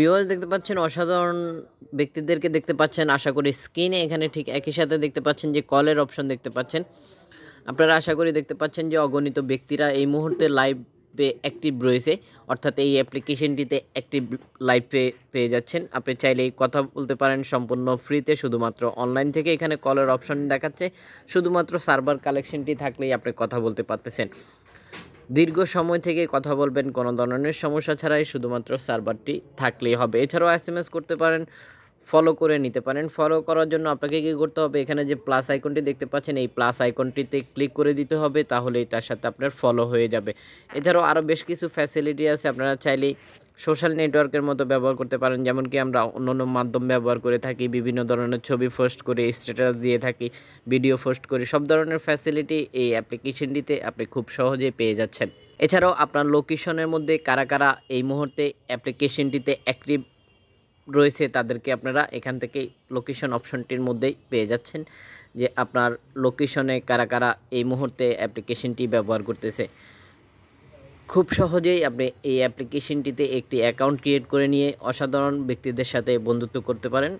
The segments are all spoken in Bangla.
ভিউয়ার্স দেখতে পাচ্ছেন অসাধারণ ব্যক্তিদেরকে দেখতে পাচ্ছেন আশা করি স্ক্রিনে এখানে ঠিক একই সাথে দেখতে পাচ্ছেন যে কলের অপশন দেখতে পাচ্ছেন। আপনারা আশা করি দেখতে পাচ্ছেন যে অগণিত ব্যক্তিরা এই মুহূর্তে লাইভে অ্যাক্টিভ রয়েছে। অর্থাৎ এই অ্যাপ্লিকেশনটিতে অ্যাক্টিভ লাইভ পেয়ে যাচ্ছেন। আপনি চাইলেই কথা বলতে পারেন সম্পূর্ণ ফ্রিতে শুধুমাত্র অনলাইন থেকে এখানে কলের অপশন দেখাচ্ছে। শুধুমাত্র সার্ভার কালেকশনটি থাকলেই আপনি কথা বলতে পারতেছেন। দীর্ঘ সময় থেকে কথা বলবেন কোনো ধরনের সমস্যা ছাড়াই শুধুমাত্র সার্ভারটি থাকলেই হবে। এছাড়াও এসএমএস করতে পারেন, ফলো করে নিতে পারেন। ফলো করার জন্য আপনাকে কী করতে হবে? এখানে যে প্লাস আইকনটি দেখতে পাচ্ছেন এই প্লাস আইকনটিতে ক্লিক করে দিতে হবে, তাহলেই তার সাথে আপনার ফলো হয়ে যাবে। এছাড়াও আরও বেশ কিছু ফ্যাসিলিটি আছে, আপনারা চাইলেই সোশ্যাল নেটওয়ার্কের মতো ব্যবহার করতে পারেন। যেমন কি আমরা অন্যান্য মাধ্যম ব্যবহার করে থাকি, বিভিন্ন ধরনের ছবি পোস্ট করি, স্ট্যাটাস দিয়ে থাকি, ভিডিও পোস্ট করি। সব ধরনের ফ্যাসিলিটি এই অ্যাপ্লিকেশনটিতে আপনি খুব সহজেই পেয়ে যাচ্ছেন। এছাড়াও আপনার লোকেশনের মধ্যে কারা, কারা এই মুহূর্তে অ্যাপ্লিকেশনটিতে অ্যাক্টিভ রয়েছে তাদেরকে আপনারা এখান থেকেই লোকেশন অপশনটির মধ্যেই পেয়ে যাচ্ছেন যে আপনার লোকেশনে কারা, কারা এই মুহূর্তে অ্যাপ্লিকেশনটি ব্যবহার করতেছে। খুব সহজেই আপনি এই অ্যাপ্লিকেশনটিতে একটি অ্যাকাউন্ট ক্রিয়েট করে নিয়ে অসাধারণ ব্যক্তিদের সাথে বন্ধুত্ব করতে পারেন,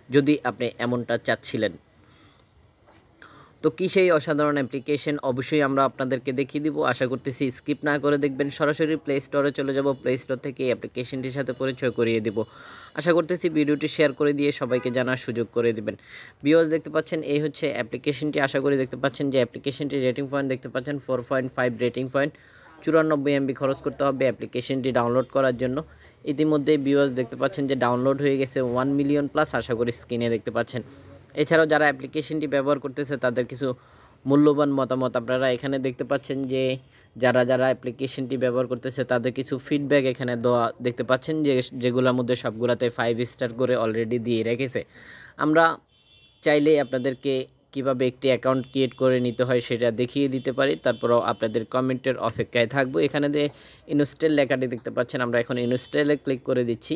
যদি আপনি এমনটা চাচ্ছিলেন। তো কী সেই অসাধারণ অ্যাপ্লিকেশন অবশ্যই আমরা আপনাদেরকে দেখিয়ে দিব। আশা করতেছি স্কিপ না করে দেখবেন। সরাসরি প্লে স্টোরে চলে যাব, প্লে স্টোর থেকে এই অ্যাপ্লিকেশনটির সাথে পরিচয় করিয়ে দিব। আশা করতেছি ভিডিওটি শেয়ার করে দিয়ে সবাইকে জানার সুযোগ করে দিবেন। ভিউয়ার্স দেখতে পাচ্ছেন এই হচ্ছে অ্যাপ্লিকেশনটি। আশা করি দেখতে পাচ্ছেন যে অ্যাপ্লিকেশনটির রেটিং পয়েন্ট দেখতে পাচ্ছেন 4.5 রেটিং পয়েন্ট। 94 MB খরচ করতে হবে অ্যাপ্লিকেশনটি ডাউনলোড করার জন্য। ইতিমধ্যেই ভিউয়ার্স দেখতে পাচ্ছেন যে ডাউনলোড হয়ে গেছে 1 মিলিয়ন প্লাস, আশা করি স্ক্রিনে দেখতে পাচ্ছেন। এছাড়াও যারা অ্যাপ্লিকেশনটি ব্যবহার করতেছে তাদের কিছু মূল্যবান মতামত আপনারা এখানে দেখতে পাচ্ছেন যে যারা অ্যাপ্লিকেশনটি ব্যবহার করতেছে তাদের কিছু ফিডব্যাক এখানে দেওয়া দেখতে পাচ্ছেন যে যেগুলোর মধ্যে সবগুলাতে 5 স্টার করে অলরেডি দিয়ে রেখেছে। আমরা চাইলেই আপনাদেরকে কিভাবে একটি অ্যাকাউন্ট ক্রিয়েট করে নিতে হয় সেটা দেখিয়ে দিতে পারি। তারপরেও আপনাদের কমেন্টের অপেক্ষায় থাকবো। এখানে যে ইনস্টল লেখাটি দেখতে পাচ্ছেন, আমরা এখন ইনস্টলে ক্লিক করে দিচ্ছি।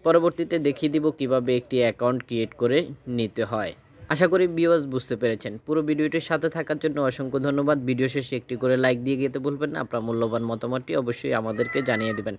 পরবর্তীতে দেখিয়ে দিব কিভাবে একটি অ্যাকাউন্ট ক্রিয়েট করে নিতে হয়। আশা করি ভিউয়ার্স বুঝতে পেরেছেন। পুরো ভিডিওটির সাথে থাকার জন্য অসংখ্য ধন্যবাদ। ভিডিও শেষে একটি করে লাইক দিয়ে যেতে ভুলবেন না। আপনার মূল্যবান মতামতটি অবশ্যই আমাদেরকে জানিয়ে দিবেন।